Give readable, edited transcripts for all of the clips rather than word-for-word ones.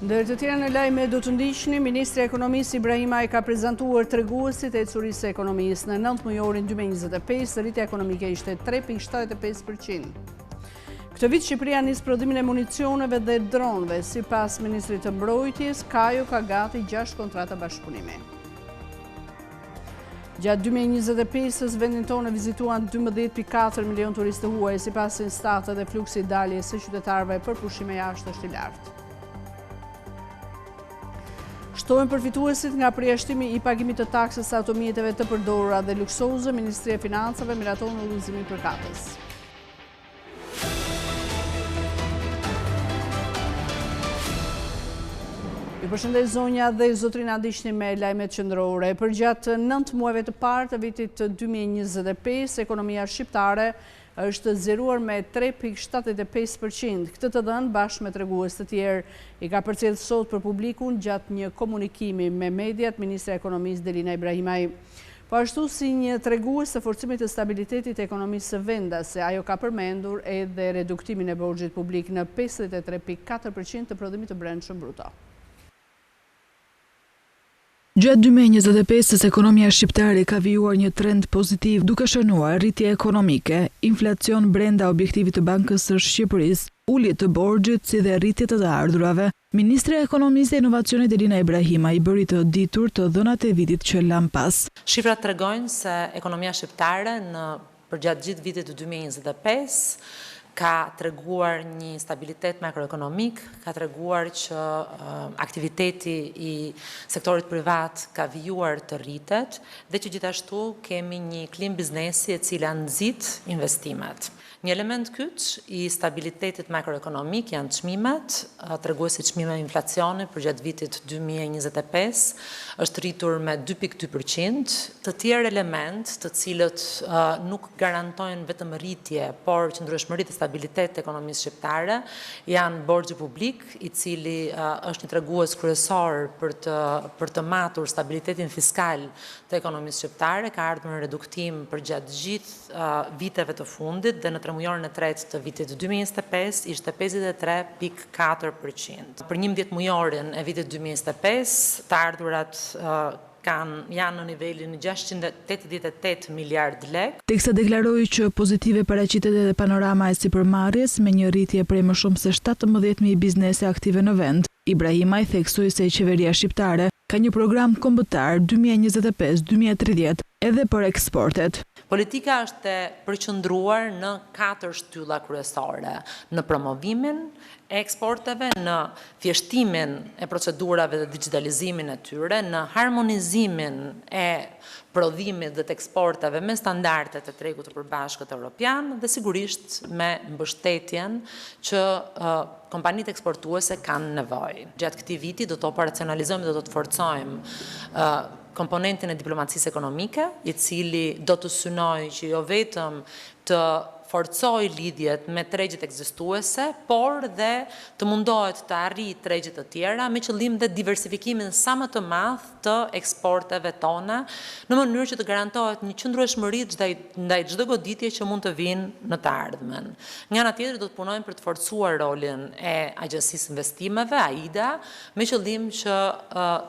Ndër të tjera në lajme do të ndiqni, Ministri i Ekonomisë Ibrahim Aj ka prezantuar treguesit e ecurisë së ekonomisë. Në 9 mujorin 2025, rritja ekonomike ishte 3,75%. Këtë vit Shqipëria nis prodhimin e municioneve dhe dronëve. Sipas Ministrit të Mbrojtjes, Kajo ka gati 6 kontrata bashkëpunimi. Gjatë 2025-s vendin tonë vizituan 12,4 milion turistë huaj, sipas Instatë dhe fluksi i daljes së qytetarëve për pushime jashtë është i lartë. Shtohen përfituesit nga përjashtimi i pagimit të taksës së automjeteve të përdorura dhe luksoze. Ministria e Financave miraton udhëzimin përkatës. Ju përshëndes zonja dhe zotrina, ndiqni me lajmet qendrore. Përgjatë 9 muajve të parë të vitit 2025, ekonomia shqiptare është zgjeruar me 3,75%. Këtë të dhënë bashkë me tregues të tjerë i ka përcjellë sot për publikun gjatë një komunikimi me mediat Ministra e Ekonomisë Delina Ibrahimaj. Po ashtu si një tregues të forcimit të stabilitetit të ekonomisë së vendase, ajo ka përmendur edhe reduktimin e borxhit publik në 53,4% të prodhimit të brendshëm bruto. Gjatë 2025-s ekonomia shqiptare ka vijuar një trend pozitiv duke shënuar rritje ekonomike, inflacion brenda objektivit të Bankës së Shqipërisë, ulje të borxhit si dhe rritje të ardhurave. Ministra e Ekonomisë dhe Inovacionit Delina Ibrahimaj i bëri të ditur të dhënat e vitit që lan pas. Shifrat tregojnë se ekonomia shqiptare përgjatë gjithë vitit të 2025 ka treguar një stabilitet makroekonomik, ka treguar që aktiviteti i sektorit privat ka vijuar të rritet dhe që gjithashtu kemi një klim biznesi e cila nxit investimet. Një element kyç i stabilitetit makroekonomik janë çmimet, treguesi çmimeve inflacioni përgjatë vitit 2025 është rritur me 2,2%. Të tjerë element, të cilët nuk garantojnë vetëm rritje, por qëndrueshmëri dhe stabilitet të ekonomisë shqiptare, janë borxhi publik, i cili është një tregues kryesor për të matur stabilitetin fiskal të ekonomisë shqiptare, ka ardhur në reduktim përgjatë gjithë viteve të fundit dhe në mujorin e tretë të vitit 2025 ishte 53,4%. Për 11 mujorin e vitit 2025, të ardhurat janë në nivelin 688 miliard lek. Teksa deklaroi që pozitive paraqitet edhe panorama e sipërmarrjes me një rritje prej më shumë se 17.000 biznese aktive në vend. Ibrahimaj theksoi se qeveria shqiptare ka një program kombëtar 2025-2030 edhe për eksportet. Politika është e përqendruar në 4 shtylla kryesore: në promovimin e eksporteve, në thjeshtimin e procedurave dhe digitalizimin e tyre, në harmonizimin e prodhimit dhe të eksporteve me standardet e tregut të përbashkët evropian dhe sigurisht me mbështetjen që kompanitë eksportuese kanë nevojë. Gjatë këtij viti do të operacionalizojmë dhe do të forcojmë komponentin e diplomacisë ekonomike, i cili do të synojë që jo vetëm të forcoj lidhjet me tregjet ekzistuese, por dhe të mundohet të arrijë tregje të tjera me qëllim dhe diversifikimin sa më të madh të eksporteve tona, në mënyrë që të garantohet një qëndrueshmëri ndaj çdo goditje që mund të vinë në të ardhmen. Nga ana tjetër do të punojmë për të forcuar rolin e Agjencisë Investimeve, AIDA, me qëllim që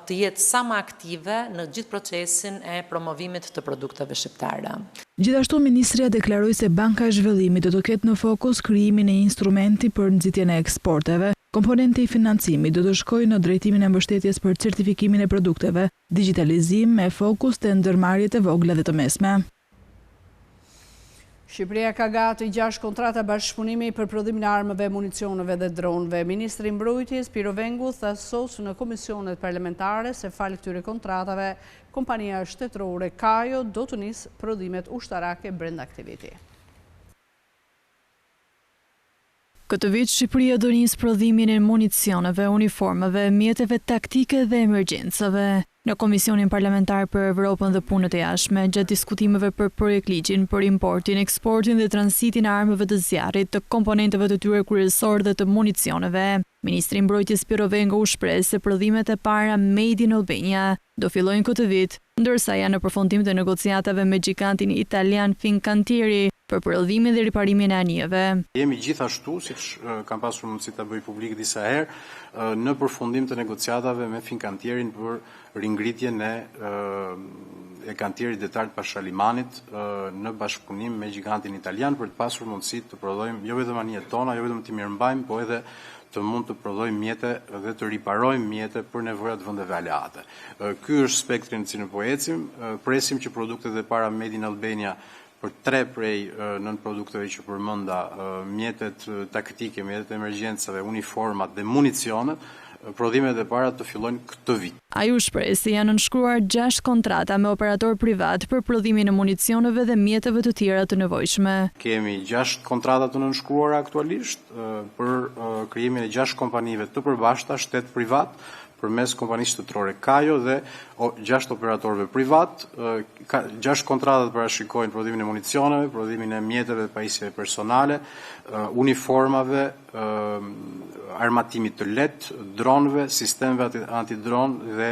të jetë sa më aktive në gjithë procesin e promovimit të produkteve shqiptare. Gjithashtu, Ministria deklaroi se Banka e Zhvillimit do të ketë në fokus krijimin e instrumenti për nxitjen e eksporteve. Komponenti i financimit do të shkojë në drejtimin e mbështetjes për certifikimin e produkteve, digitalizim me fokus te ndërmarrjet e vogla dhe të mesme. Shqipëria ka gati 6 kontrata bashkëpunimi për prodhimin e armëve, municioneve dhe dronëve. Ministri i Mbrojtjes Piro Vengu tha sot në komisionet parlamentare se fal këtyre kontratave, kompania shtetërore Kajo do të nisë prodhimet ushtarake brenda këtij viti. Këtë vit, Shqipëria do nisë prodhimin e municioneve, uniformave, mjeteve taktike dhe emergjencave. Në Komisionin Parlamentar për Evropën dhe Punët e Jashtme, gjatë diskutimeve për projektligjin për importin, eksportin dhe transitin e armëve të zjarrit, të komponenteve të tyre kryesor dhe të municioneve, Ministri i Mbrojtjes Piro Vengu u shpreh se prodhimet e para Made in Albania do fillojnë këtë vit, ndërsa janë në përfundim të negociatave me gigantin italian Fincantieri për prodhimin dhe riparimin e anijeve. Jemi gjithashtu, siç kam pasur mundësi ta bëj publik disa herë, në përfundim të negociatave me Finkantierin për ringritjen e kantierit detar të Pashalimanit në bashkëpunim me gigantin italian për të pasur mundësi të prodhojmë jo vetëm anijet tona, jo vetëm të mirëmbajmë, po edhe të mund të prodhojmë mjete dhe të riparojmë mjete për nevojat vendeve aleate. Ky është spektri në cilin po ecim, presim që produktet e para Made in Albania për 3 prej nën produkteve që përmenda, mjetet taktike, mjetet emergjencave, uniformat dhe municionet, prodhimet e para të fillojnë këtë vit. Ai u shpreh se janë nënshkruar 6 kontrata me operator privat për prodhimin e municioneve dhe mjeteve të tjera të nevojshme. Kemi 6 kontrata të nënshkruara aktualisht për krijimin e 6 kompanive të përbashkëta, shtet privat, përmes kompanisë shtetërore Kajo dhe 6 operatorëve privat. 6 kontratat parashikojnë prodhimin e municioneve, prodhimin e mjeteve, pajisjeve personale, uniformave, armatimit të lehtë, dronëve, sistemeve antidron dhe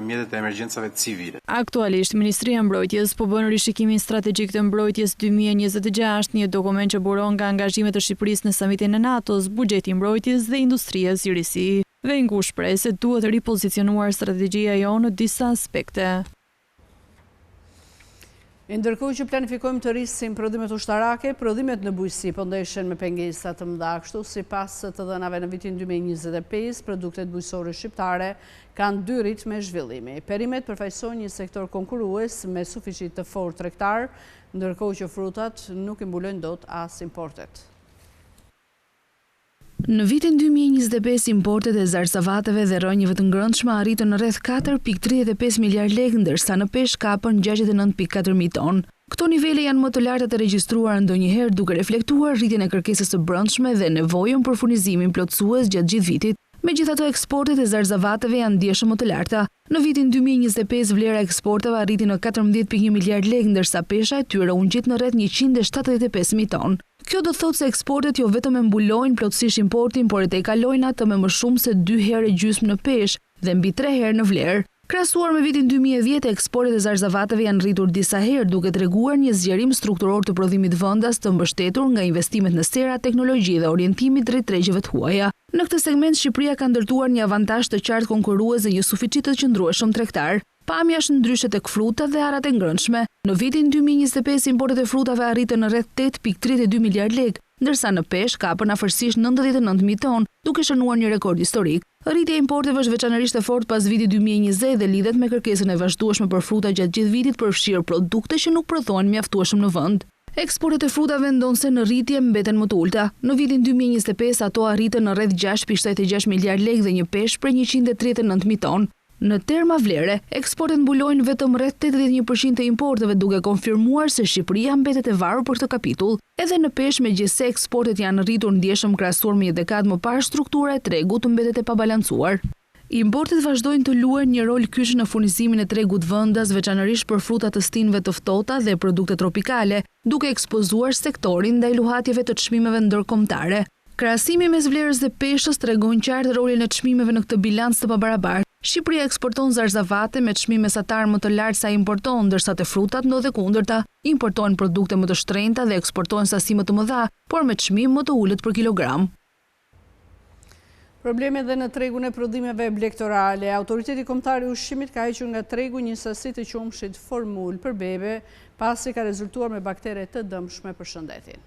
mjetet e emergjencave civile. Aktualisht, Ministria e Mbrojtjes po bën rishikimin strategjik të mbrojtjes 2026, një dokument që buron nga angazhimet e Shqipërisë në samitin e NATO-s, buxheti i mbrojtjes dhe industria e zyrësi. Vengu shpreh se duhet ripozicionuar strategjia jonë në disa aspekte. Ndërkohë që planifikojmë të rrisim prodhimet ushtarake, prodhimet në bujqësi po ndeshen me pengesa të mëdha. Kështu, sipas të dhënave në vitin 2025, produktet bujqësore shqiptare kanë 2 ritme zhvillimi. Perimet përfaqësojnë një sektor konkurrues me suficit të fortë tregtar, ndërkohë që frutat nuk i mbulojnë dot as importet. Në vitin 2025, importet e zarsavateve dhe rrënjeve të ngrëndshme arritën në rreth 4.35 miliard lekë, ndërsa në peshk kapën 69.4 mijë tonë. Këto nivele janë më të larta të regjistruara ndonjëherë, duke reflektuar rritjen e kërkesës së brendshme dhe nevojën për furnizimin plotësues gjatë gjithë vitit. Megjithatë, eksportet e zarzavateve janë ndjeshëm më të larta. Në vitin 2025, vlera e eksporteve arriti në 14.1 miliard lekë, ndërsa pesha e tyre u ngjit në rreth 175 mijë tonë. Kjo do thotë se eksportet jo vetëm e mbulojnë plotësisht importin, por e tejkalojnë atë me më shumë se 2 herë gjysmë në peshë dhe mbi 3 herë në vlerë. Krahasuar me vitin 2010, eksportet e zarzavateve janë rritur disa herë, duke treguar një zgjerim strukturor të prodhimit vendas të mbështetur nga investimet në sera, teknologji dhe orientimit drejt tregjeve të huaja. Në këtë segment, Shqipëria ka ndërtuar një avantazh të qartë konkurrues dhe një suficit të qëndrueshëm tregtar. Pamja është ndryshe tek frutat dhe arat e ngrëndshme. Në vitin 2025, importet e frutave arritën në rreth 8.32 miliard lekë, ndërsa në peshk kapën afërsisht 99 mijë tonë, duke shënuar një rekord historik. Rritja e importeve është veçanërisht e fortë pas vitit 2020 dhe lidhet me kërkesën e vazhdueshme për fruta gjatë gjithë vitit, përfshirë produkte që nuk prodhohen mjaftueshëm në vend. Eksportet e frutave ndonse në rritje mbeten më të ulta. Në vitin 2025 ato arritën në rreth 6.76 miliard lekë dhe një peshk për 139 mijë tonë. Në terma vlere, eksportet mbulojnë vetëm rreth 81% të importeve, duke konfirmuar se Shqipëria mbetet e varur për këtë kapitull. Edhe në peshë, megjithëse eksportet janë rritur ndjeshëm krahasuar me një dekadë më parë, struktura e tregut mbetet e pabalancuar. Importet vazhdojnë të luajnë një rol kyç në furnizimin e tregut vendas, veçanërisht për fruta të stinëve të ftohta dhe produkte tropikale, duke ekspozuar sektorin ndaj luhatjeve të çmimeve ndërkombëtare. Krahasimi mes vlerës dhe peshës tregon qartë rolin e çmimeve në këtë bilans të pabarabartë. Shqipëria eksporton zarzavate me çmim mesatar më të lartë sa importon, ndërsa te frutat ndodhet kundërta. Importojnë produkte më të shtrenjta dhe eksportojnë sasi më të mëdha, por me çmim më të ulët për kilogram. Probleme dhe në tregun e prodhimeve blegtorale. Autoriteti Kombëtar i Ushqimit ka hequr nga tregu një sasi të qumshit formul për bebe, pasi ka rezultuar me baktere të dëmshme për shëndetin.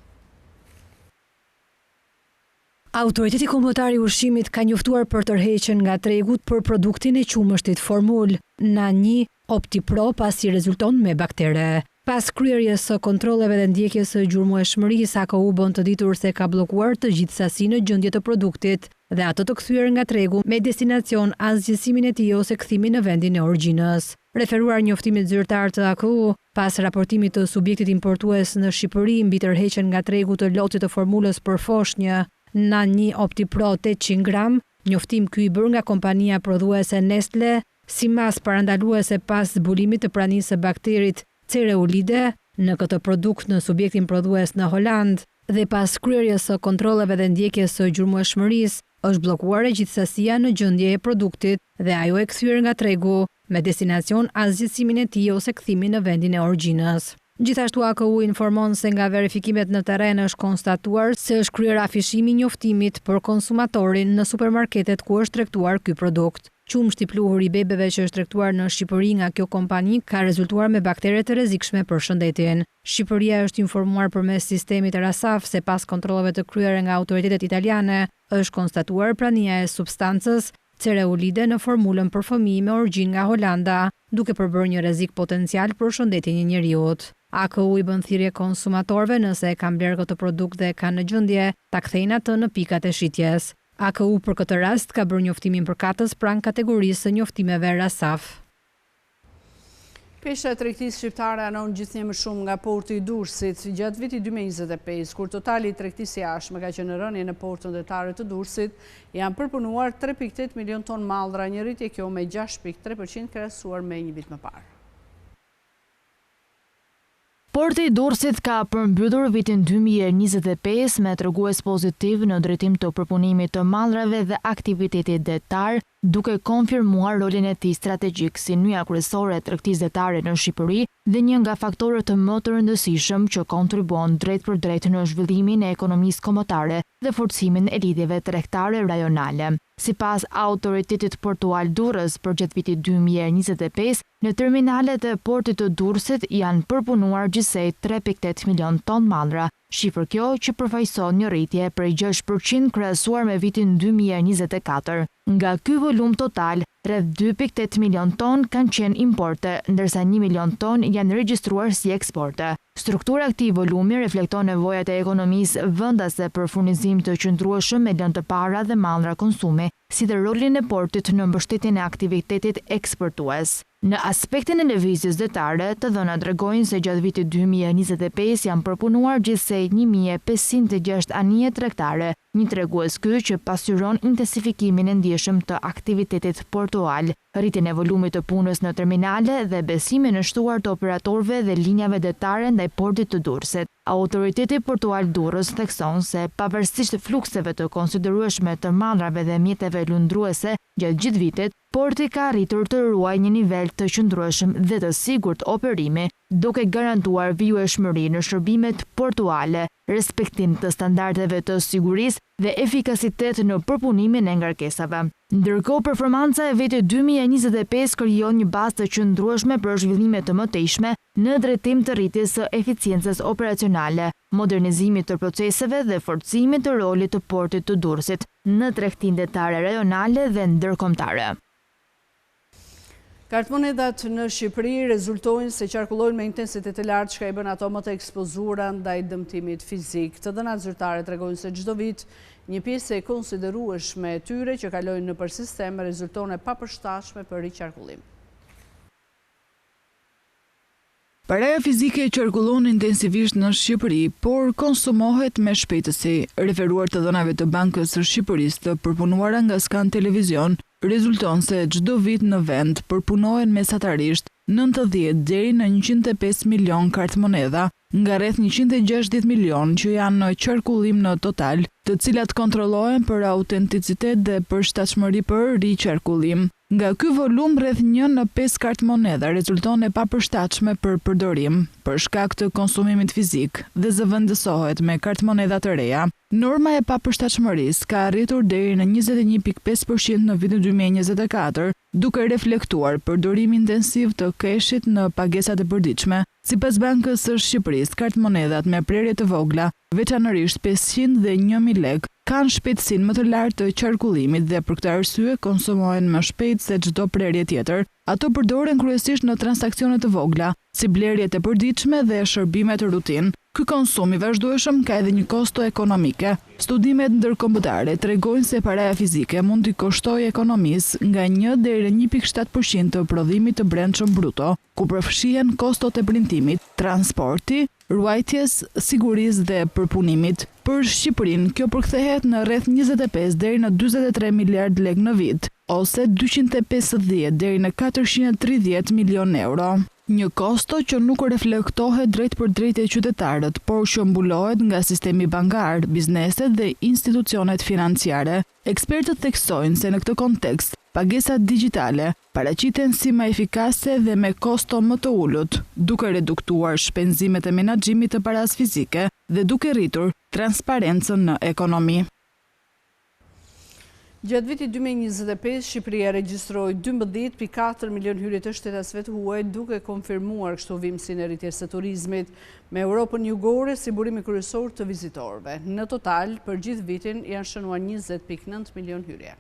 Autoriteti Kombëtar i Ushqimit ka njoftuar për tërheqjen nga tregut për produktin e qumështit formul Na1 OptiPro, pasi rezulton me baktere. Pas kryerjes së kontrolleve dhe ndjekjes së gjurmueshmërisë, AKU bën të ditur se ka bllokuar të gjithë sasinë në gjendje të produktit dhe ato të kthyer nga tregu me destinacion as zgjesimin e tij ose kthimin në vendin e origjinës. Referuar njoftimit zyrtar të AKU, pas raportimit të subjektit importues në Shqipëri mbi tërheqjen nga tregu të lotit të formulës për foshnjë Na1 OptiPro 800 gram, njoftim ky i bërë nga kompania prodhuese Nestle, si mas parandaluese pas zbulimit të pranisë së bakterit Cereulide në këtë produkt në subjektin prodhues në Holand dhe pas kryerjes së kontrolleve dhe ndjekjes së gjurmueshmërisë, është bllokuar gjithë sasia në gjendje e produktit dhe ajo e kthyer nga tregu me destinacion as zgjesimin e tij ose kthimin në vendin e origjinës. Gjithashtu AKU informon se nga verifikimet në terren është konstatuar se është kryer afishimi i njoftimit për konsumatorin në supermarketet ku është tregtuar ky produkt. Qumshti pluhur i bebeve që është tregtuar në Shqipëri nga kjo kompani ka rezultuar me baktere të rrezikshme për shëndetin. Shqipëria është informuar përmes sistemit RASAF se pas kontrolleve të kryera nga autoritetet italiane është konstatuar prania e substancës cereulide në formulën për fëmijë me origjinë nga Holanda, duke përbërë një rrezik potencial për shëndetin e njeriut. AKU i bën thirrje konsumatorëve nëse e kanë bler këtë produkt dhe kanë në gjendje ta kthejnë atë në pikat e shitjes. AKU për këtë rast ka bërë njoftimin përkatës pranë kategorisë së njoftimeve RASAF. Pesha e tregtisë shqiptare anon gjithnjë më shumë nga porti i Durrësit gjatë vitit 2025, kur totali i tregtisë jashtme ka qenë në rënje në portën detare të Durrësit, janë përpunuar 3.8 milion ton mallra, një rritje kjo me 6.3% krahasuar me një vit më parë. Porti i Durrësit ka përmbytur vitin 2025 me tregues pozitiv në drejtim të përpunimit të mallrave dhe aktivitetit detar, duke konfirmuar rolin e tij strategjik si nyja kryesore e tregtisë detare në Shqipëri dhe një nga faktorët më të rëndësishëm që kontribuon drejt për drejt në zhvillimin e ekonomisë kombëtare dhe forcimin e lidhjeve tregtare rajonale. Sipas autoritetit portual Durrës, për gjatë vitit 2025, në terminalet e portit të Durrësit janë përpunuar gjithsej 3.8 milion ton mallra, shifër kjo që përfaqëson një rritje prej 6% krahasuar me vitin 2024. Nga ky volum total, rreth 2.8 milion ton kanë qenë importe, ndërsa 1 milion ton janë regjistruar si eksporte. Struktura e këtij volumi reflekton nevojat e ekonomisë vendase për furnizim të qëndrueshëm me lënë të para dhe mallra konsumi, si dhe rolin e portit në mbështetjen e aktivitetit eksportues. Në aspektin e lëvizjes detare, të dhënat tregojnë se gjatë vitit 2025 janë përpunuar gjithsej 1506 anije tregtare, një tregues ky që pasqyron intensifikimin e ndjeshëm të aktivitetit portual, rritjen e volumit të punës në terminale dhe besimin e shtuar të operatorëve dhe linjave detare ndaj portit të Durrësit. Autoriteti portual Durrës thekson se pavarësisht flukseve të konsiderueshme të mallrave dhe mjeteve lundruese gjatë gjithë vitit, porti ka arritur të ruajë një nivel të qëndrueshëm dhe të sigurt operimi, duke garantuar vijshmëri në shërbimet portuale, respektim të standardeve të sigurisë dhe efikasitet në përpunimin e ngarkesave. Ndërkohë, performanca e vitit 2025 krijon një bazë të qëndrueshme për zhvillime të mëtejshme në drejtim të rritjes së eficiencës operacionale, modernizimit të proceseve dhe forcimit të rolit të portit të Durrësit në tregtinë detare rajonale dhe ndërkombëtare. Kartmonedat në Shqipëri rezultojnë se qarkullojnë me intensitet të lartë, që ka i bën ato më të ekspozuara ndaj dëmtimit fizik. Të dhënat zyrtare tregojnë se çdo vit një pjesë e konsiderueshme e tyre që kalojnë nëpër sistem rezulton e papërshtatshme për riqarkullim. Paraja fizike qarkullon intensivisht në Shqipëri, por konsumohet me shpejtësi. Referuar të dhënave të Bankës së Shqipërisë të përpunuara nga Skan Televizion, rezulton se çdo vit në vend përpunohen mesatarisht 90 deri në 105 milion kartmonedha, nga rreth 160 milion që janë në qarkullim në total, të cilat kontrollohen për autenticitet dhe përshtatshmëri për riqarkullim. Nga ky volum, rreth 1 në 5 kartmonedha rezulton e papërshtatshme për përdorim, për shkak të konsumimit fizik dhe zëvendësohet me kartmonedha të reja. Norma e papërshtatshmërisë ka arritur deri në 21.5% në vitin 2024, duke reflektuar përdorim intensiv të keshit në pagesat e përditshme. Sipas Bankës së Shqipërisë, kartmonedhat me prerje të vogla, veçanërisht 500 dhe 1000 lekë, kanë shpejtësinë më të lartë të qarkullimit dhe për këtë arsye konsumohen më shpejt se çdo prerje tjetër. Ato përdoren kryesisht në transakcione të vogla, si blerjet e përditshme dhe shërbimet rutinë. Ky konsum i vazhdueshëm ka edhe një kosto ekonomike. Studimet ndërkombëtare tregojnë se paraja fizike mund t'i kushtojë ekonomisë nga 1 deri në 1.7% të prodhimit të brendshëm bruto, ku përfshihen kostot e printimit, transporti, ruajtjes, sigurisë dhe përpunimit. Për Shqipërinë, kjo përkthehet në rreth 25 deri në 43 miliard lekë në vit, ose 250 deri në 430 milion euro. Një kosto që nuk reflektohet drejt për drejt e qytetarët, por që mbulohet nga sistemi bankar, bizneset dhe institucionet financiare. Ekspertët theksojnë se në këtë kontekst, pagesat digjitale paraqiten si më efikase dhe me kosto më të ulët, duke reduktuar shpenzimet e menaxhimit të parasë fizike dhe duke rritur transparencën në ekonomi. Gjatë vitit 2025, Shqipëria regjistroi 12.4 milion hyrje të shtetasve të huaj, duke konfirmuar kështu vimësinë e rritjes së turizmit me Europën jugore si burimi kryesor të vizitorëve. Në total, për gjithë vitin janë shënuar 20.9 milion hyrje.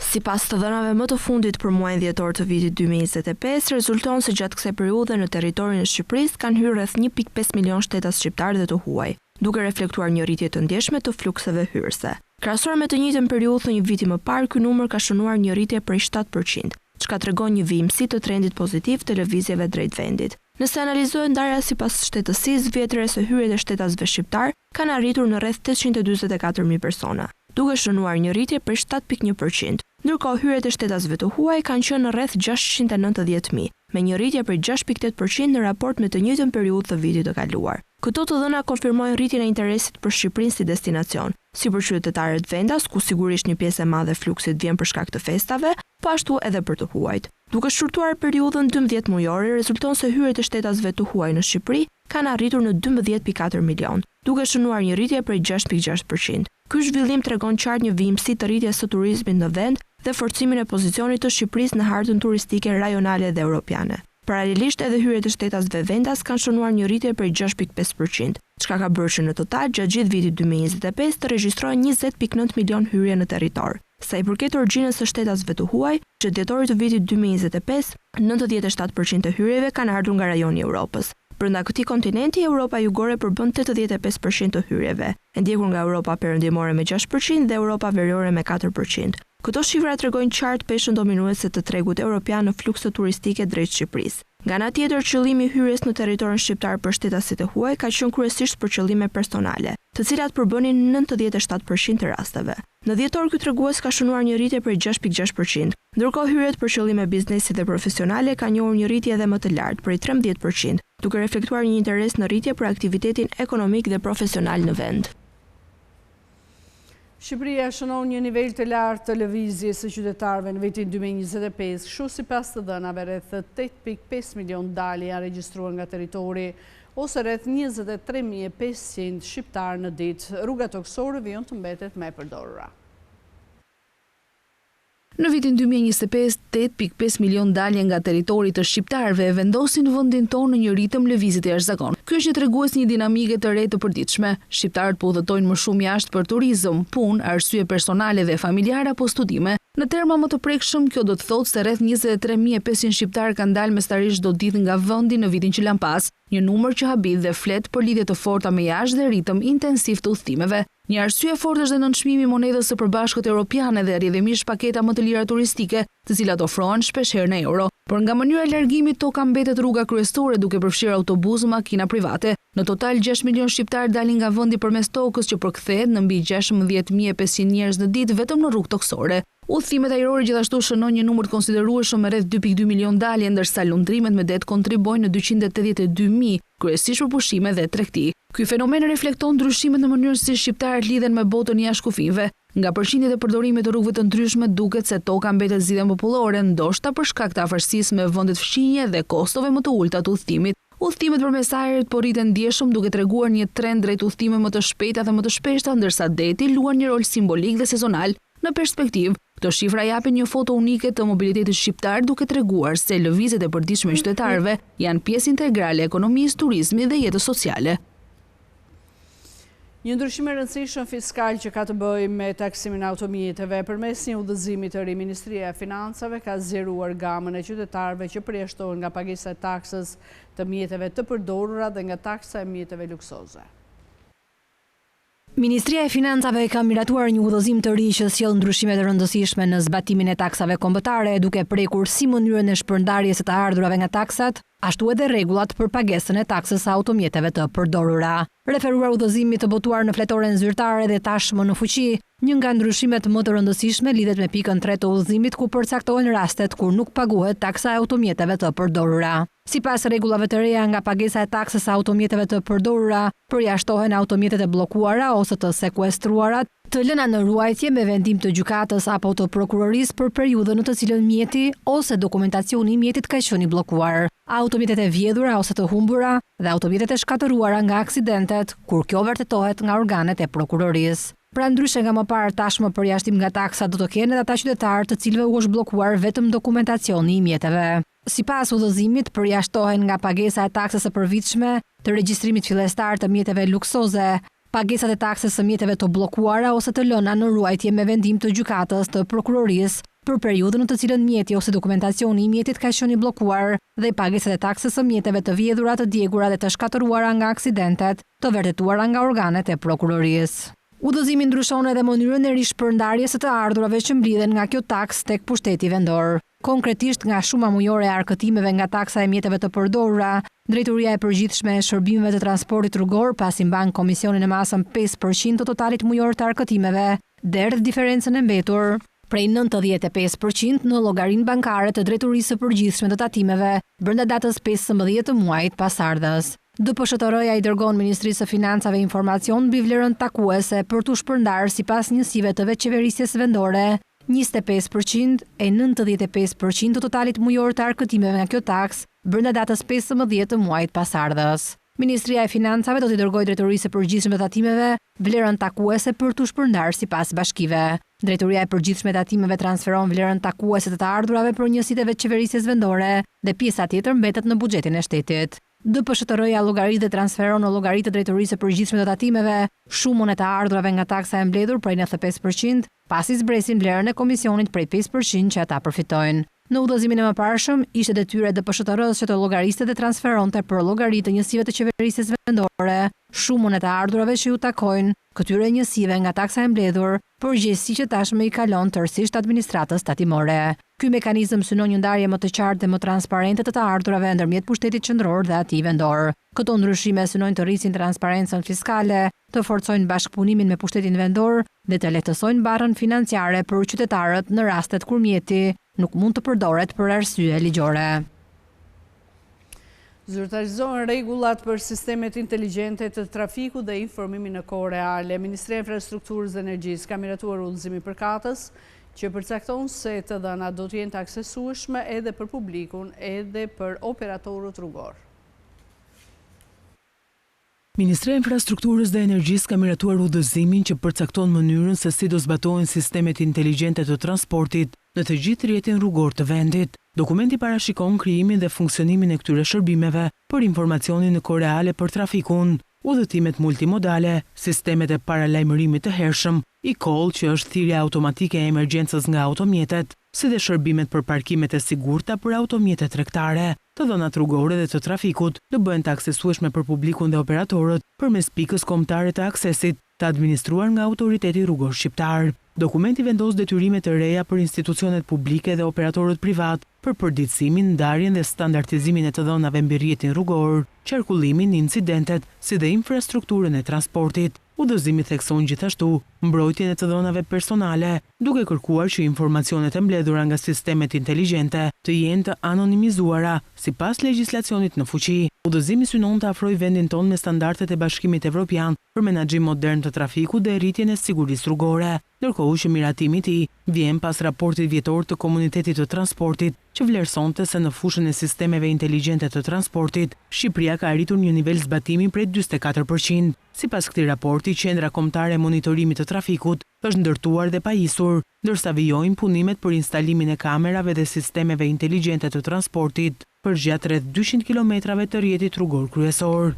Sipas të dhënave më të fundit për muajin dhjetor të vitit 2025, rezulton se gjatë kësaj periudhe në territorin e Shqipërisë kanë hyrë rreth 1.5 milion shtetas shqiptar dhe të huaj, duke reflektuar një rritje të ndjeshme të flukseve hyrëse. Krahasuar me të njëjtën periudhë të një viti më parë, ky numër ka shënuar një rritje prej 7%, çka tregon një vijimësi të trendit pozitiv të lëvizjeve drejt vendit. Nëse analizohet ndarja sipas shtetësisë, vjetre se hyrjet e shtetasve shqiptar kanë arritur në rreth 844.000 persona, duke shënuar një rritje prej 7.1%, ndërkohë hyrjet e shtetasve të huaj kanë qenë në rreth 690.000, me një rritje prej 6.8% në raport me të njëjtën periudhë të vitit të kaluar. Këto të dhëna konfirmojnë rritjen e interesit për Shqipërinë si destinacion, si për qytetarët vendas, ku sigurisht një pjesë e madhe e fluksit vjen për shkak të festave, po ashtu edhe për të huajt. Duke shkurtuar periudhën 12 mujore, rezulton se hyrjet e shtetasve të huaj në Shqipëri kanë arritur në 12.4 milion, duke shënuar një rritje prej 6.6%. Ky zhvillim tregon qartë një vijimësi të rritjes së turizmit në vend dhe forcimin e pozicionit të Shqipërisë në hartën turistike rajonale dhe europiane. Paralelisht edhe hyrjet e shtetasve vendas kanë shënuar një rritje prej 6.5%, çka ka bërë që në total gjatë gjithë vitit 2025 të regjistrohen 20.9 milion hyrje në territor. Sa i përket origjinës së shtetasve të huaj, gjatë dhjetorit të vitit 2025, 97% e hyrjeve kanë ardhur nga rajoni i Europës. Brenda këtij kontinenti, Europa jugore përbën 85% të hyrjeve, e ndjekur nga Europa perëndimore me 6% dhe Europa veriore me 4%. Këto shifra tregojnë qartë peshën dominuese të tregut evropian në flukset turistike drejt Shqipërisë. Nga ana tjetër, qëllimi i hyrjes në territorin shqiptar për shtetasit e huaj ka qenë kryesisht për qëllime personale, të cilat përbënin 97% të rasteve. Në dhjetor ky tregues ka shënuar një rritje prej 6.6%, ndërkohë hyrjet për qëllime biznesi dhe profesionale ka njohur një rritje edhe më të lartë, prej 13%, duke reflektuar një interes në rritje për aktivitetin ekonomik dhe profesional në vend. Shqipëria shënon një nivel të lartë të lëvizjes së qytetarëve në vitin 2025, kështu sipas të dhënave rreth 8.5 milion dalje janë regjistruar nga territori, ose rreth 23.500 shqiptarë në ditë. Rruga toksore vijon të mbetet me përdorura. Në vitin 2025, 8.5 milion dalje nga territori të shqiptarëve vendosin vendin tonë në një ritëm lëvizje të jashtëzakonshëm. Ky është një tregues një dinamike të re të përditshme. Shqiptarët po udhëtojnë më shumë jashtë për turizëm, punë, arsye personale dhe familjare apo studime. Në terma më të prekshëm, kjo do të thotë se rreth 23.500 shqiptarë kanë dalë mesatarisht çdo ditë nga vendi në vitin që lan pas, një numër që habit dhe flet për lidhje të forta me jashtë dhe ritëm intensiv të udhëtimeve. Një arsye e fortë është dhe nënçmimi i monedhës së përbashkët europiane dhe rrjedhimisht paketa më të lira turistike, të cilat ofrohen shpeshherë në euro. Por nga mënyra e largimit toka mbetet rruga kryesore duke përfshirë autobusë, makina private. Në total 6 milion shqiptarë dalin nga vendi përmes tokës që përkthehet në mbi 16.500 njerëz në ditë vetëm në rrugë toksore. Udhëtimet ajrore gjithashtu shënojnë një numër të konsiderueshëm me rreth 2.2 milion dalje, ndërsa lundrimet me det kontribojnë në 282.000, kryesisht për pushime dhe tregti. Ky fenomen reflekton ndryshimet në mënyrën si shqiptarët lidhen me botën jashtë kufive. Nga përqindjet e përdorimit të rrugëve të ndryshme duket se toka mbetet zgjidhje popullore, ndoshta për shkak të afërsisë me vendet fshinje dhe kostove më të ulta të udhëtimit. Udhëtimet përmes ajrit po rriten ndjeshëm duke treguar një trend drejt udhëtimeve më të shpejta dhe më të shpeshta, ndërsa deti luan një rol simbolik dhe sezonal. Në perspektivë, këto shifra japin një foto unike të mobilitetit shqiptar duke treguar se lëvizjet e përditshme qytetarëve janë pjesë integrale e ekonomisë, turizmit dhe jetës sociale. Një ndryshim i rëndësishëm fiskal që ka të bëjë me taksimin e automjeteve, përmes një udhëzimi të ri, Ministria e Financave ka zgjeruar gamën e qytetarëve që përjashtohen nga pagesa e taksës të mjeteve të përdorura dhe nga taksa e mjeteve luksoze. Ministria e Financave ka miratuar një udhëzim të ri që sjell ndryshime të rëndësishme në zbatimin e taksave kombëtare, duke prekur si mënyrën e shpërndarjes së të ardhurave nga taksat, ashtu edhe rregullat për pagesën e taksës së automjeteve të përdorura. Referuar udhëzimit të botuar në fletoren zyrtare dhe tashmë në fuqi, një nga ndryshimet më të rëndësishme lidhet me pikën 3 të udhëzimit ku përcaktohen rastet kur nuk paguhet taksa e automjeteve të përdorura. Sipas rregullave të reja, nga pagesa e taksës së automjeteve të përdorura, përjashtohen automjetet e bllokuara ose të sekuestruarat të lëna në ruajtje me vendim të gjykatës apo të prokurorisë për periudhën në të cilën mjeti ose dokumentacioni i mjetit ka qenë i bllokuar, automjetet e vjedhura ose të humbura dhe automjetet e shkatëruara nga aksidentet, kur kjo vërtetohet nga organet e prokurorisë. Pra ndryshe nga më parë, tashmë përjashtim nga taksa do të kenë edhe ata qytetarë të cilëve u është bllokuar vetëm dokumentacioni i mjeteve. Sipas udhëzimit, përjashtohen nga pagesa e taksës së përvitshme, të regjistrimit fillestar të mjeteve luksoze, pagesat e taksës së mjeteve të bllokuara ose të lëna në ruajtje me vendim të gjykatës të prokurorisë për periudhën në të cilën mjeti ose dokumentacioni i mjetit ka qenë i bllokuar dhe pagesat e taksës së mjeteve të vjedhura, të djegura dhe të shkatëruara nga aksidentet, të vërtetuara nga organet e prokurorisë. Udhëzimi ndryshon edhe mënyrën e rishpërndarjes së të ardhurave që mblidhen nga kjo taks tek pushteti vendor. Konkretisht, nga shuma mujore e arkëtimeve nga taksa e mjeteve të përdorura, Drejtoria e Përgjithshme e Shërbimeve të Transportit Rrugor pasi mban komisionin e masën 5% të totalit mujor të arkëtimeve, derdh diferencën e mbetur prej 95% në llogarinë bankare të Drejtorisë së Përgjithshme të Tatimeve brenda datës 15 të muajit pasardhës. DPSHTR-ja i dërgon Ministrisë së Financave informacion mbi vlerën takuese për t'u shpërndarë sipas njësive të veçqeverisjes vendore 25% e 95% të totalit mujor të arkëtimeve nga kjo taks brenda datës 15 të muajit pasardhës. Ministria e Financave do t'i dërgojë Drejtorisë së Përgjithshme të Tatimeve vlerën takuese për t'u shpërndarë sipas bashkive. Drejtoria e Përgjithshme të Tatimeve transferon vlerën takuese të ardhurave për njësitë e veçqeverisjes vendore dhe pjesa tjetër mbetet në buxhetin e shtetit. DPSHTR-ja llogarit dhe transferon në llogaritë të Drejtorisë së Përgjithshme të Tatimeve shumën e të ardhurave nga taksa e mbledhur prej 95%, pasi zbresin vlerën e komisionit prej 5% që ata përfitojnë. Në udhëzimin e mëparshëm, ishte detyrë e DPSHTR-s që të llogariste dhe transferonte për llogaritë të njësive të qeverisjes vendore shumën e të ardhurave që ju takojnë këtyre njësive nga taksa e mbledhur, përgjegjësi që tashmë i kalon tërësisht administratës tatimore. Ky mekanizëm synon një ndarje më të qartë dhe më transparente të ardhurave ndërmjet pushtetit qendror dhe atij vendor. Këto ndryshime synojnë të rrisin transparencën fiskale, të forcojnë bashkëpunimin me pushtetin vendor dhe të lehtësojnë barrën financiare për qytetarët në rastet kur mjeti nuk mund të përdoret për arsye ligjore. Zyrtarizohen rregullat për sistemet inteligjente të trafikut dhe informimin në kohë reale. Ministria e Infrastrukturës dhe Energjisë ka miratuar udhëzimin përkatës, që përcakton se të dhënat do të jenë të aksesueshme edhe për publikun, edhe për operatorët rrugor. Ministria e Infrastrukturës dhe Energjisë ka miratuar udhëzimin që përcakton mënyrën se si do zbatohen sistemet inteligjente të transportit në të gjithë rrjetin rrugor të vendit. Dokumenti parashikon krijimin dhe funksionimin e këtyre shërbimeve për informacionin në kohë reale për trafikun, udhëtimet multimodale, sistemet e paralajmërimit të hershëm, e-call që është thirrja automatike e emergjencës nga automjetet, si dhe shërbimet për parkimet e sigurta për automjetet tregtare. Të dhënat rrugore dhe të trafikut do bëhen të aksesueshme për publikun dhe operatorët përmes pikës kombëtare të aksesit, të administruar nga Autoriteti Rrugor Shqiptar. Dokumenti vendos detyrime të reja për institucionet publike dhe operatorët privat për përditësimin, ndarjen dhe standardizimin e të dhënave mbi rrjetin rrugor, qarkullimin, incidentet, si dhe infrastrukturën e transportit. Udhëzimi thekson gjithashtu mbrojtjen e të dhënave personale, duke kërkuar që informacionet e mbledhura nga sistemet inteligjente të jenë të anonimizuara sipas legjislacionit në fuqi. Udhëzimi synon të afrojë vendin tonë me standardet e Bashkimit Evropian për menaxhim modern të trafikut dhe rritjen e sigurisë rrugore, ndërkohë që miratimi i tij vjen pas raportit vjetor të Komunitetit të Transportit, që vlerësonte se në fushën e sistemeve inteligjente të transportit, Shqipëria ka arritur një nivel zbatimi prej 44%. Sipas këtij raporti, Qendra Kombëtare e Monitorimit të Trafikut është ndërtuar dhe pajisur, ndërsa vijojnë punimet për instalimin e kamerave dhe sistemeve inteligjente të transportit për gjatë rreth 200 kilometrave të rrjetit rrugor kryesor.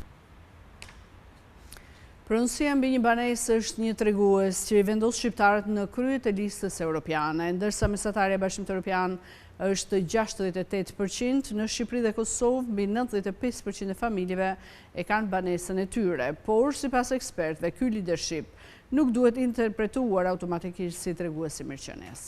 Pronësia mbi një banesë është një tregues që i vendos shqiptarët në krye të listës europiane, ndërsa mesatarja e Bashkimit Evropian është 68%, në Shqipëri dhe Kosovë mbi 95% e familjeve e kanë banesën e tyre, por sipas ekspertëve ky leadership nuk duhet interpretuar automatikisht si tregues i mirëqenies.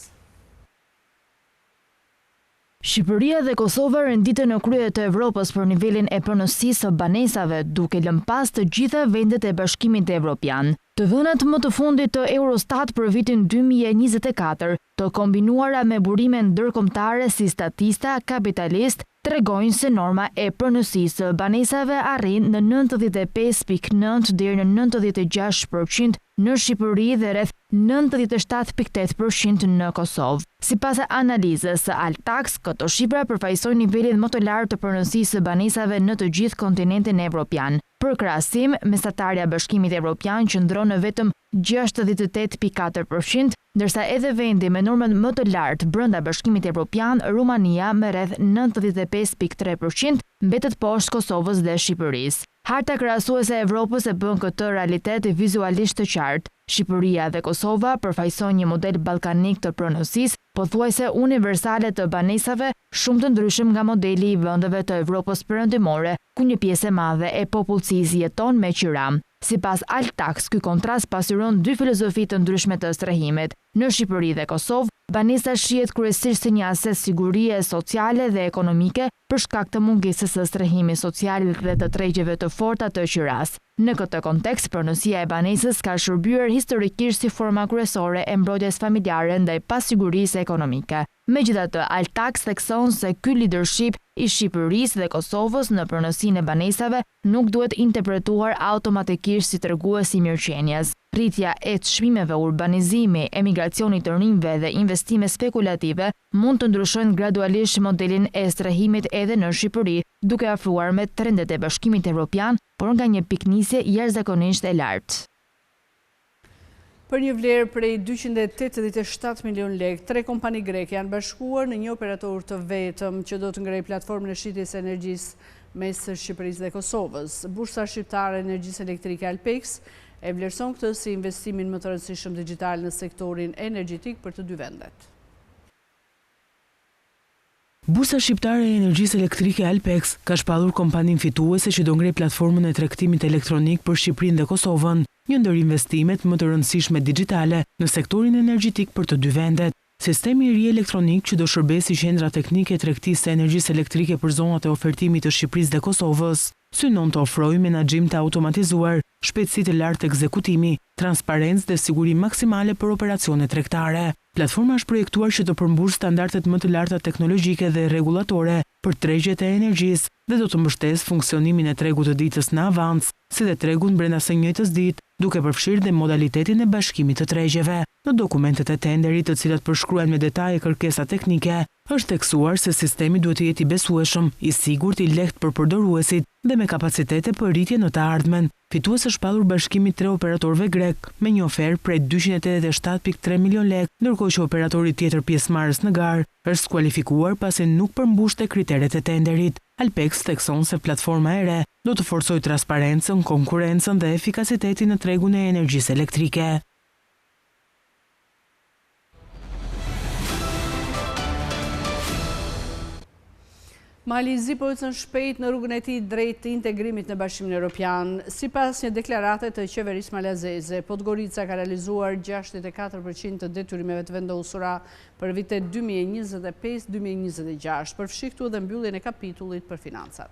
Shqipëria dhe Kosova renditen në krye të Evropës për nivelin e pronësisë së banesave, duke lënë pas të gjitha vendet e Bashkimit Evropian. Të dhënat më të fundit të Eurostat për vitin 2024, të kombinuara me burime ndërkombëtare si Statista Capitalist, tregojnë se norma e pronësisë së banesave arrin në 95.9 deri në 96% në Shqipëri dhe rreth 97.8% në Kosovë. Sipas analizës së Altax, këto shifra përfaqësojnë nivelin më të lartë të pronësisë së banesave në të gjithë kontinentin evropian. Për krahasim, mesatarja e Bashkimit Evropian qëndron në vetëm 68.4%, ndërsa edhe vendi me normën më të lartë brenda Bashkimit Evropian, Rumania, me rreth 95.3%, mbetet poshtë Kosovës dhe Shqipërisë. Harta krahasuese e Evropës e bën këtë realitet vizualisht të qartë. Shqipëria dhe Kosova përfaqësojnë një model ballkanik të pronësisë, pothuajse universale të banesave, shumë të ndryshëm nga modeli i vendeve të Evropës perëndimore, ku një pjesë e madhe e popullsisë jeton me qira. Sipas Altax, ky kontrast pasyron dy filozofi të ndryshme të strehimit. Në Shqipëri dhe Kosovë, banesa shihet kryesisht si një aset sigurie sociale dhe ekonomike për shkak të mungesës së strehimit social dhe të tregjeve të forta të qiras. Në këtë kontekst, pronësia e banesës ka shërbyer historikisht si forma kryesore e mbrojtjes familjare ndaj pasigurisë ekonomike. Megjithatë, Altax thekson se ky leadership i Shqipërisë dhe Kosovës në pronësinë e banesave nuk duhet interpretuar automatikisht si tregues i mirëqenies. Rritja e çmimeve, urbanizimi, emigracioni të rinjve dhe investime spekulative mund të ndryshojnë gradualisht modelin e strehimit edhe në Shqipëri, duke afruar me trendet e Bashkimit Evropian, por nga një piknisje jashtëzakonisht e lartë. Për një vlerë prej 287 milion lekë, 3 kompani greke janë bashkuar në një operator të vetëm që do të ngrejë platformën e shitjes së energjisë mes Shqipërisë dhe Kosovës. Bursa shqiptare e energjisë elektrike Alpex e vlerëson këtë si investimin më të rëndësishëm digjital në sektorin energjetik për të dy vendet. Bursa shqiptare e energjisë elektrike Alpex ka shpallur kompaninë fituese që do ngrejë platformën e tregtimit elektronik për Shqipërinë dhe Kosovën, një ndër investimet më të rëndësishme digjitale në sektorin energjetik për të dy vendet. Sistemi i ri elektronik që do shërbesi qendra teknike e tregtisë së energjisë elektrike për zonat e ofertimit të Shqipërisë dhe Kosovës, synon të ofrojë menaxhim të automatizuar, shpejtësi të lartë ekzekutimi, transparencë dhe siguri maksimale për operacione tregtare. Platforma është projektuar që të përmbush standardet më të larta teknologjike dhe rregullatore për tregjet e energjisë dhe do të mbështesë funksionimin e tregut të ditës në avans, si dhe tregun brenda së njëjtës ditë, duke përfshirë dhe modalitetin e bashkimit të tregjeve. Në dokumentet e tenderit, të cilat përshkruajnë me detaje kërkesa teknike, është theksuar se sistemi duhet të jetë i besueshëm, i sigurt, i lehtë për përdoruesit dhe me kapacitete për rritje në të ardhmen. Fitues është shpallur bashkimi 3 operatorëve grek me një ofertë prej 287.3 milion lekë, ndërkohë që operatori tjetër pjesëmarrës në garë është skualifikuar pasi nuk përmbushte kriteret e tenderit. Alpex thekson se platforma e re do të forcojë transparencën, konkurrencën dhe efikasitetin në tregun e energjisë elektrike. Mali po ecën shpejt në rrugën e tij drejt integrimit në Bashkimin Evropian. Sipas një deklarate të qeverisë malazeze, Podgorica ka realizuar 64% të detyrimeve të vendosura për vitet 2025-2026, përfshi këtu edhe mbylljen e kapitullit për financat.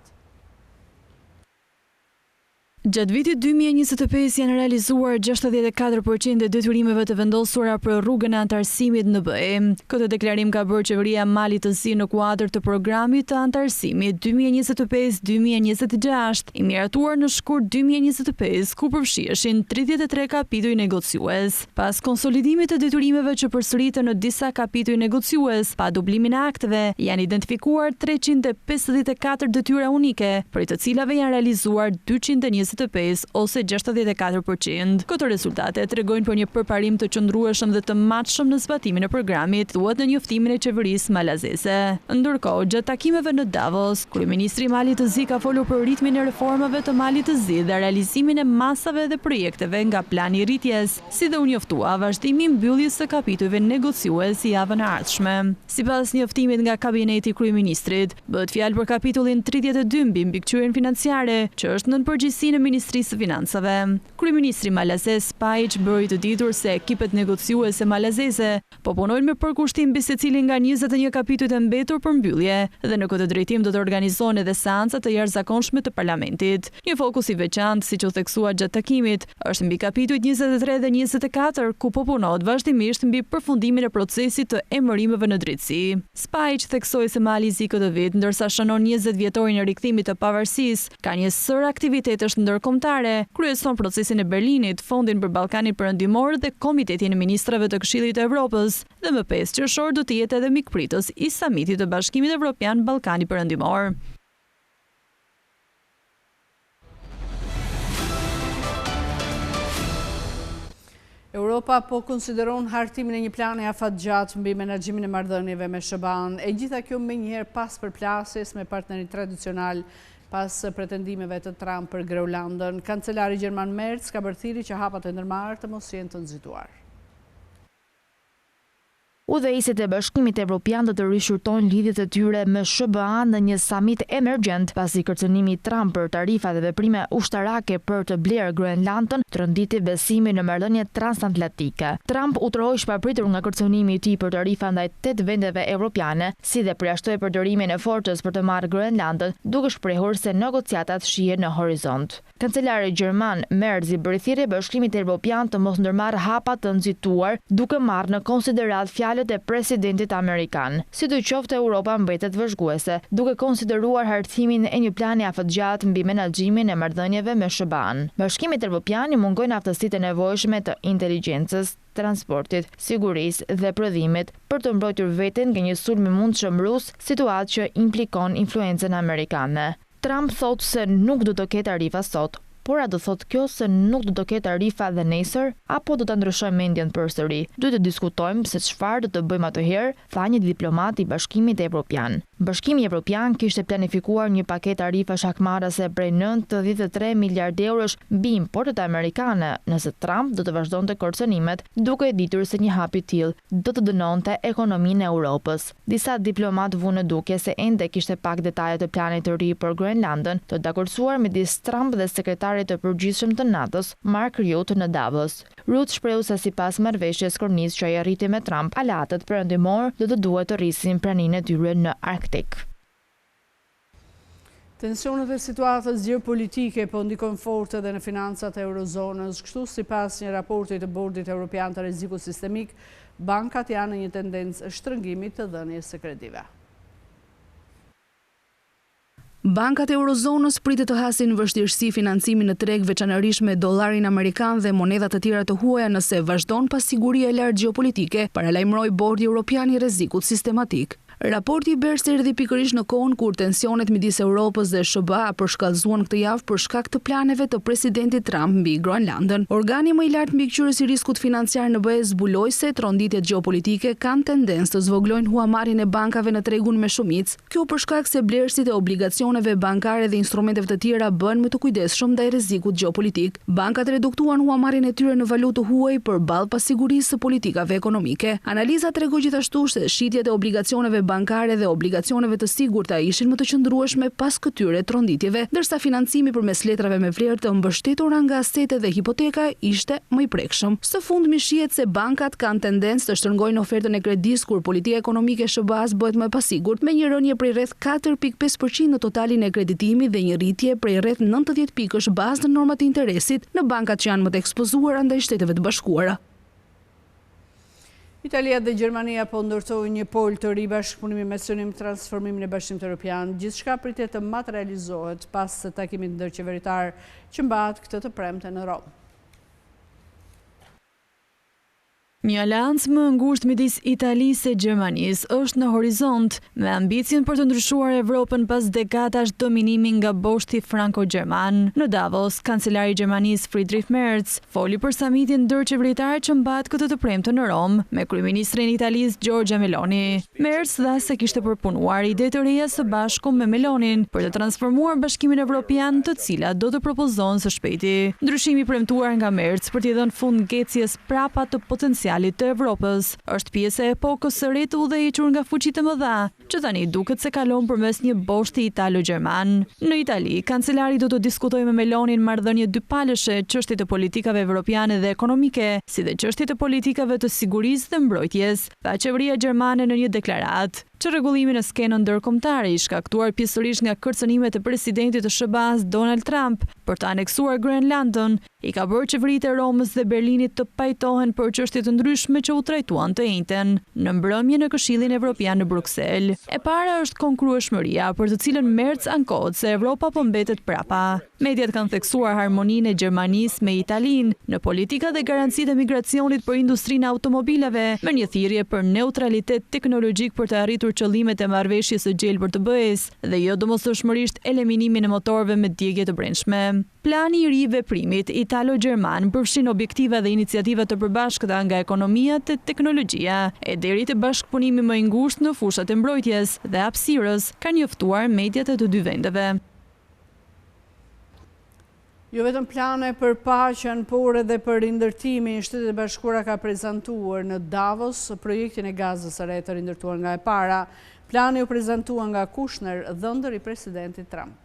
Gjatë vitit 2025 janë realizuar 64% e detyrimeve të vendosura për rrugën e antarësimit në BE. Këtë deklarim ka bërë qeveria Malit të Zi në kuadër të programit të antarësimit 2025-2026, i miratuar në shkurt 2025, ku përfshiheshin 33 kapituj negociues. Pas konsolidimit të detyrimeve që përsëritën në disa kapituj negociues, pa dublimin e akteve, janë identifikuar 354 detyra unike, për të cilave janë realizuar 225 ose 64%. Këto rezultate tregojnë për një përparim të qëndrueshëm dhe të matshëm në zbatimin e programit, thuhet në njoftimin e qeverisë malazeze. Ndërkohë, gjatë takimeve në Davos, kryeministri i Malit të Zi ka folur për ritmin e reformave të Malit të Zi dhe realizimin e masave dhe projekteve nga plani i rritjes, si dhe u njoftua vazhdimi i mbylljes së kapitujve negociues si javën e ardhshme. Sipas njoftimit nga kabineti i kryeministrit, bëhet fjalë për kapitullin 32 mbi mbikëqyrjen financiare, që është nën përgjegjësinë e Ministrisë së Financave. Kryeministri malazez Spajić bëri të ditur se ekipet negociuese malazeze po punojnë me përkushtim mbi secilin nga 21 kapitujt e mbetur për mbyllje, dhe në këtë drejtim do të organizohen edhe seanca të jashtëzakonshme të parlamentit. Një fokus i veçantë, siç u theksua gjatë takimit, është mbi kapitujt 23 dhe 24, ku po punohet vazhdimisht mbi përfundimin e procesit të emërimeve në drejtësi. Spajić theksoi se Mali i Zi këtë vit, ndërsa shënon 20 vjetorin e rikthimit të pavarësisë, ka një sër aktivitetesh ndërkombëtare, kryeson procesin e Berlinit, Fondin për Ballkanin Perëndimor dhe Komitetin e Ministrave të Këshillit të Evropës, dhe më 5 qershor do të jetë edhe mikpritës i samitit të Bashkimit Evropian Ballkani Perëndimor. Europa po konsideron hartimin e një plani afatgjatë mbi menaxhimin e marrëdhënieve me SBA-n, e gjitha kjo menjëherë pas përplasjes me partnerin tradicional pas pretendimeve të Trump për Groenlandën. Kancelari gjerman Merz ka bërthiri që hapat e ndërmarrë të mos jenë të nxituar. Udhëheqësit e Bashkimit Evropian do të rishurtojnë lidhjet e tyre me SBA në një samit emergjent pasi kërcënimi i Trump për tarifa dhe veprime ushtarake për të blerë Groenlandën tronditi besimin në marrëdhënie transatlantike. Trump u trohoi shpapritur nga kërcënimi i tij për tarifa ndaj 8 vendeve evropiane, si dhe përjashtoi përdorimin e forcës për të marrë Groenlandën, duke shprehur se negociatat shihen në horizont. Kancelari gjerman Merz i bëri thirrje Bashkimit Evropian të mos ndërmarrë hapa të nxituar, duke marrë në konsiderat fjalët e presidentit amerikan. Sidoqoftë Europa mbetet vëzhguese, duke konsideruar hartimin e një plani afatgjatë mbi menaxhimin e marrëdhënieve me SBA-n. Bashkimit Evropian i mungojnë aftësitë e nevojshme të inteligjencës, transportit, sigurisë dhe prodhimit për të mbrojtur veten nga një sulm i mundshëm rus, situatë që implikon influencën amerikane. Trump thotë se nuk do të ketë tarifa sot, por a do thotë kjo se nuk do të ketë tarifa dhe nesër, apo do të ndryshojmë mendjen përsëri? Duhet të diskutojmë se çfarë do të bëjmë atëherë, tha një diplomat i Bashkimit Evropian. Bashkimi Evropian kishte planifikuar një paketë tarifash hakmarrëse prej 93 miliardë eurosh mbi importet amerikane, nëse Trump do të vazhdonte kërcënimet, duke e ditur se një hap i tillë do të dënonte ekonominë e Europës. Disa diplomat vunë duke se ende kishte pak detaje të planit të ri për Groenlandën, të dakordsuar midis Trump dhe sekretari të përgjithshëm të NATO-s, Mark Rutte në Davos. Rutte shprehu se sipas marrëveshjes kornis që ai arriti me Trump, aleatët perëndimor do të duhet të rrisin praninë e tyre në Arktik. Tensionet e situatës gjeopolitike po ndikojnë fort edhe në financat e eurozonës, kështu sipas një raporti të Bordit Evropian të Rrezikut Sistemik, bankat janë në një tendencë shtrëngimi të dhënies së kredive. Bankat e eurozonës pritet të hasin vështirësi financimi në treg, veçanërisht me dollarin amerikan dhe monedha të tjera të huaja nëse vazhdon pasiguria e lartë gjeopolitike, paralajmëroi Bordi Evropian i Rrezikut Sistematik. Raporti i BERS erdhi pikërisht në kohën kur tensionet midis Europës dhe SBA përshkallëzuan këtë javë për shkak të planeve të presidentit Trump mbi Groenlandën. Organi më i lartë mbikëqyrës i riskut financiar në BE zbuloi se tronditjet gjeopolitike kanë tendencë të zvoglojnë huamarrjen e bankave në tregun me shumicë. Kjo për shkak se blerësit e obligacioneve bankare dhe instrumenteve të tjera bën më të kujdesshëm ndaj rrezikut gjeopolitik. Bankat reduktuan huamarrjen e tyre në valutë huaj përballë pasigurisë së politikave ekonomike. Analiza tregoi gjithashtu se shitjet e obligacioneve bankare dhe obligacioneve të sigurta ishin më të qëndrueshme pas këtyre tronditjeve, ndërsa financimi përmes letrave me vlerë të mbështetura nga asetet dhe hipoteka ishte më i prekshëm. Së fundmi shihet se bankat kanë tendencë të shtrëngojnë ofertën e kredis kur politika ekonomike e SBA-s bëhet më e pasigurt, me një rënje prej rreth 4.5% në totalin e kreditimit dhe një rritje prej rreth 90 pikësh bazë në normat e interesit në bankat që janë më të ekspozuara ndaj Shteteve të Bashkuara. Italia dhe Gjermania po ndërtojnë një pol të ri bashkëpunimi me synim transformimin e Bashkimit Evropian. Gjithçka pritet të materializohet pas takimit ndërqeveritar që mbahet këtë të premte në Rom. Një aleancë më ngushtë midis Italisë e Gjermanisë është në horizont, me ambicien për të ndryshuar Evropën pas dekadash dominimi nga boshti franko-gjerman. Në Davos, kancelari i Gjermanisë Friedrich Merz foli për samitin ndërqeveritar që mbahet këtë të premte në Rom, me kryeministrin e Italisë Giorgia Meloni. Merz dha se kishte përpunuar ide të reja së bashku me Melonin për të transformuar Bashkimin Evropian, të cilat do të propozohen së shpejti. Ndryshimi premtuar nga Merz për t'i dhënë fund ngecjes prapa të potencialit të Evropës është pjesë e epokës së re të udhëhequr nga fuqitë e mëdha, që tani duket se kalon përmes një boshti italo-gjerman. Në Itali, kancelari do të diskutojë me Melonin marrëdhënie dypalëshe, çështje të politikave evropiane dhe ekonomike, si dhe çështje të politikave të sigurisë dhe mbrojtjes, tha qeveria gjermane në një deklaratë. që rregullimi në skenën ndërkombëtare i shkaktuar pjesërisht nga kërcënimet e presidentit të SBA-s Donald Trump për të aneksuar Groenlandën, i ka bërë qeveritë e Romës dhe Berlinit të pajtohen për çështje të ndryshme që u trajtuan të njëjtën në mbrëmje në Këshillin Evropian në Bruksel. E para është konkurrueshmëria, për të cilën Merz ankohet se Evropa po mbetet prapa. Mediat kanë theksuar harmoninë e Gjermanisë me Italinë në politika dhe garancitë e migracionit për industrinë e automobileve, me një thirrje për neutralitet teknologjik për të arritur qëllimet e marrëveshjes së gjelbër të BE-s dhe jo domosdoshmërisht eliminimin e motorëve me djegje të brendshme. Plani i ri i veprimit italo-gjerman përfshin objektiva dhe iniciativa të përbashkëta nga ekonomia te teknologjia, e deri te bashkëpunimi më i ngushtë në fushat e mbrojtjes dhe hapësirës, ka njoftuar mediat e të dy vendeve. Jo vetëm plane për paqen, por edhe për rindërtimin, Shtetet e Bashkuara ka prezantuar në Davos projektin e gazës së re të rindërtuar nga e para. Plani u prezantua nga Kushner, dhëndër i presidentit Trump.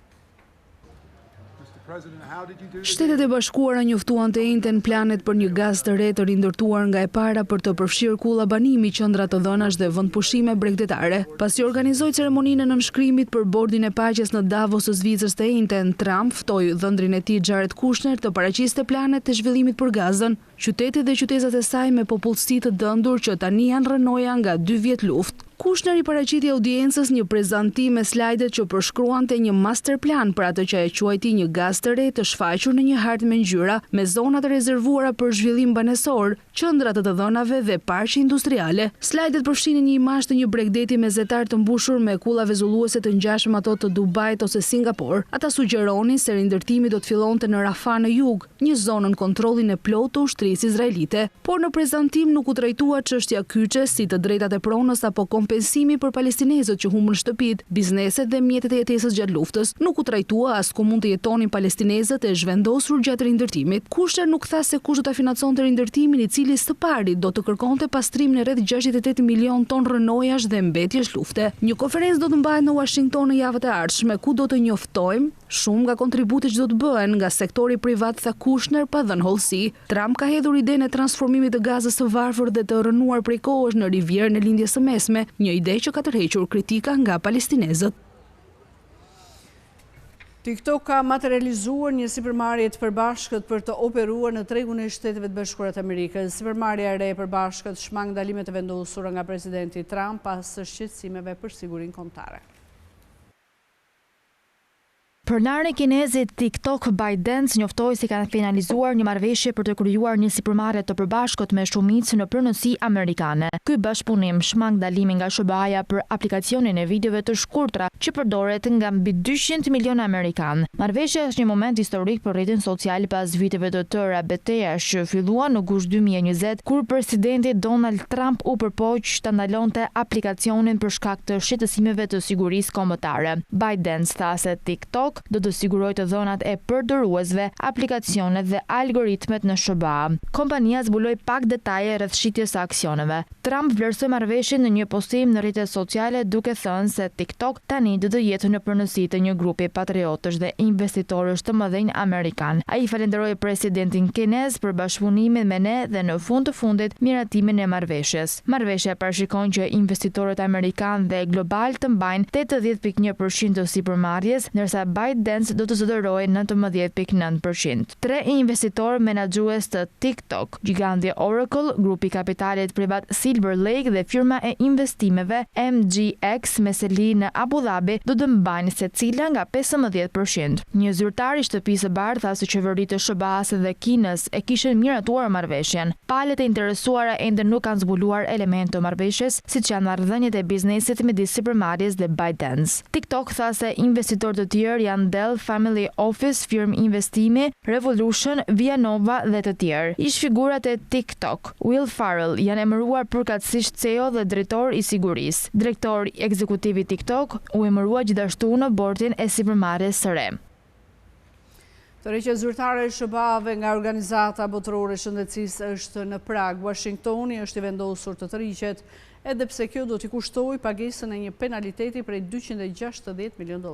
Shtetet e Bashkuara njoftuan të njëjtën planet për një gaz të re të rindërtuar nga e para për të përfshirë kullabanimi, qendra të dhënash dhe vendpushime bregdetare. Pasi organizoi ceremoninë e nënshkrimit për bordin e paqes në Davos së Zvicrës të njëjtën, Trump ftoi dhëndrin e tij Jared Kushner të paraqiste planet të zhvillimit për gazën. Qytetet dhe qytetat e saj me popullsi të dëndur që tani janë rënoja nga 2 vjet luftë. Kushner i paraqiti audiencës një prezantim me slajdet që përshkruante një master plan për atë që e quajti një gaz të re të shfaqur në një hartë me ngjyra, me zona të rezervuara për zhvillim banesor, qendra të dhënave dhe parqe industriale. Slajdet përfshinin një imazh të një bregdeti mezetar të mbushur me kulla vezulluese të ngjashëm ato të Dubait ose Singapur. Ata sugjeronin se rindërtimi do të fillonte në Rafah në jug, një zonë në kontrollin e plotë të ushtrisë izraelite, por në prezantim nuk u trajtua çështja kyçe si të drejtat e pronës apo kompensimi për palestinezët që humbën shtëpitë, bizneset dhe mjetet e jetesës gjatë luftës. Nuk u trajtua as ku mund të jetonin palestinezët e zhvendosur gjatë rindërtimit. Kushner nuk tha se kush do ta financonte rindërtimin, i cili së pari do të kërkonte pastrimin e rreth 68 milion ton rënojash dhe mbetjesh lufte. Një konferencë do të mbahet në Washington në javët e ardhshme, ku do të njoftojmë shumë nga kontributet që do të bëhen nga sektori privat, tha Kushner pa dhënë hollësi. Trump ka hedhur idenë e transformimit të gazës së varfër dhe të rënuar prej kohësh në rivjerën e lindjes së mesme, një ide që ka tërhequr kritika nga palestinezët. TikTok ka materializuar një sipërmarrje të përbashkët për të operuar në tregun e Shteteve të Bashkuara të Amerikës. Sipërmarrja e re e përbashkët shmang ndalimet e vendosura nga presidenti Trump pas shqetësimeve për sigurinë kombëtare. Pronari kinezit TikTok ByteDance njoftoi se kanë finalizuar një marrëveshje për të krijuar një sipërmarrje të përbashkët me shumicë në pronësi amerikane. Ky bashkëpunim shmang ndalimin nga SBA-ja për aplikacionin e videove të shkurtra që përdoret nga mbi 200 milionë amerikan. Marrëveshja është një moment historik për rrjetin social pas viteve të tëra betejësh që filluan në gusht 2020, kur presidenti Donald Trump u përpoq ta ndalonte aplikacionin për shkak të shqetësimeve të sigurisë kombëtare. ByteDance tha se TikTok do të sigurojë të dhënat e përdoruesve, aplikacionet dhe algoritmet në SBA. Kompania zbuloi pak detaje rreth shitjes së aksioneve. Trump vlerësoi marrëveshjen në një postim në rrjetet sociale duke thënë se TikTok tani do të jetë në pronësi të një grupi patriotësh dhe investitorësh të mëdhenj amerikan. Ai falenderoi presidentin kinez për bashkëpunimin me ne dhe në fund të fundit miratimin e marrëveshjes. Marrëveshja parashikon që investitorët amerikan dhe global të mbajnë 80.1% të sipërmarrjes, ndërsa ByteDance do të zotërojë 19.9%. 3 investitorë menaxhues të TikTok, giganti Oracle, grupi kapitalit privat Silver Lake dhe firma e investimeve MGX me seli në Abu Dhabi do të mbajnë secila nga 15%. Një zyrtar i shtëpisë së bardhë tha se qeveritë e SBA-s dhe Kinës e kishin miratuar marrëveshjen. Palët e interesuara ende nuk kanë zbuluar elemente të marrëveshjes, siç janë marrëdhëniet e biznesit midis sipërmarrjes dhe ByteDance. TikTok tha se investitorë të tjerë janë Dell Family Office, firmë investimi, Revolution, Vianova dhe të tjerë. Ish figurat e TikTok, Will Ferrell, janë emëruar përkatësisht CEO dhe drejtor i sigurisë. Drejtori ekzekutiv i TikTok u emërua gjithashtu në bordin e sipërmarrjes së re. Tërheqja zyrtare e SBA-ve nga organizata botërore e shëndetësisë është në Prag. Washingtoni është i vendosur të tërhiqet, edhe pse kjo do t'i kushtojë pagesën e një penaliteti prej $260 milion.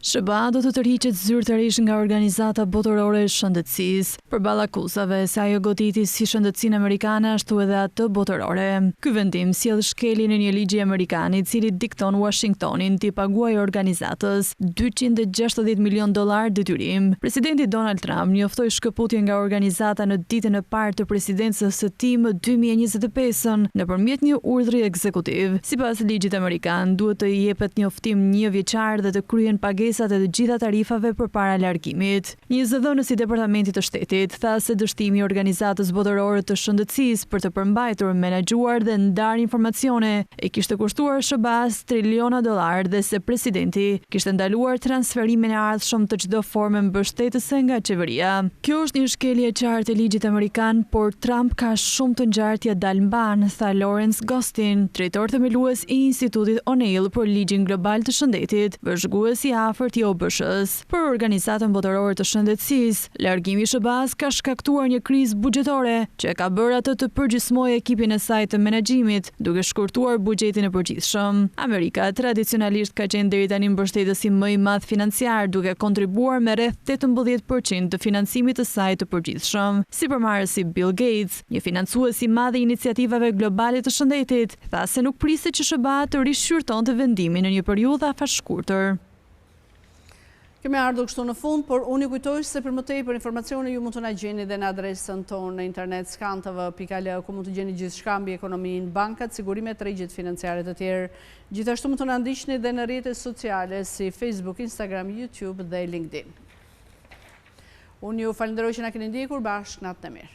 SBA do të tërhiqet zyrtarisht nga organizata botërore e shëndetësisë, përballë akuzave se ajo goditi si shëndetësinë amerikane ashtu edhe atë botërore. Ky vendim sjell shkeljen e një ligji amerikan i cili dikton Washingtonin t'i paguajë organizatës $260 milion detyrim. Presidenti Donald Trump njoftoi shkëputje nga organizata në ditën e parë të presidencës së tij më 2025 nëpërmjet një urdhri ekzekutiv. Sipas ligjit amerikan, duhet të jepet njoftim 1 vjeçar dhe të kryen pagesat e të gjitha tarifave përpara largimit. Një zëdhënës i Departamentit të Shtetit tha se dështimi i organizatës botërore të shëndetësisë për të përmbajtur, menaxhuar dhe ndar informacione e kishte kushtuar SBA-s triliona dollar dhe se presidenti kishte ndaluar transferimin e ardhshëm të çdo forme mbështetëse nga qeveria. Kjo është një shkelje e qartë e ligjit amerikan, por Trump ka shumë të ngjartje dalmban, tha Lawrence Gostin, drejtor themelues i Institutit O'Neill për ligjin global të shëndetit, bashkëgues i afërt i OBSH-s. Për organizatën botërore të shëndetësisë, largimi i SBA-s ka shkaktuar një krizë buxhetore që ka bërë atë të përgjysmojë ekipin e saj të menaxhimit, duke shkurtuar buxhetin e përgjithshëm. Amerika tradicionalisht ka qenë deri tani mbështetësi më i madh financiar, duke kontribuar me rreth 18% të financimit të saj të përgjithshëm. Sipërmarrësi Bill Gates, një financues i madh i iniciativave globale të shëndetit, tha se nuk priset që SBA të rishqyrtonte vendimin në një periudhë afashshkurtër. Kemi ardhur kështu në fund, por unë ju kujtoj se për më tepër informacione ju mund të na gjeni dhe në adresën tonë në internet skantv.al, ku mund të gjeni gjithçka mbi ekonominë, bankat, sigurimet, tregjet financiare të tjerë. Gjithashtu mund të na ndiqni dhe në rrjetet sociale si Facebook, Instagram, YouTube dhe LinkedIn. Unë ju falenderoj që na keni ndjekur, bashkë natë të mirë.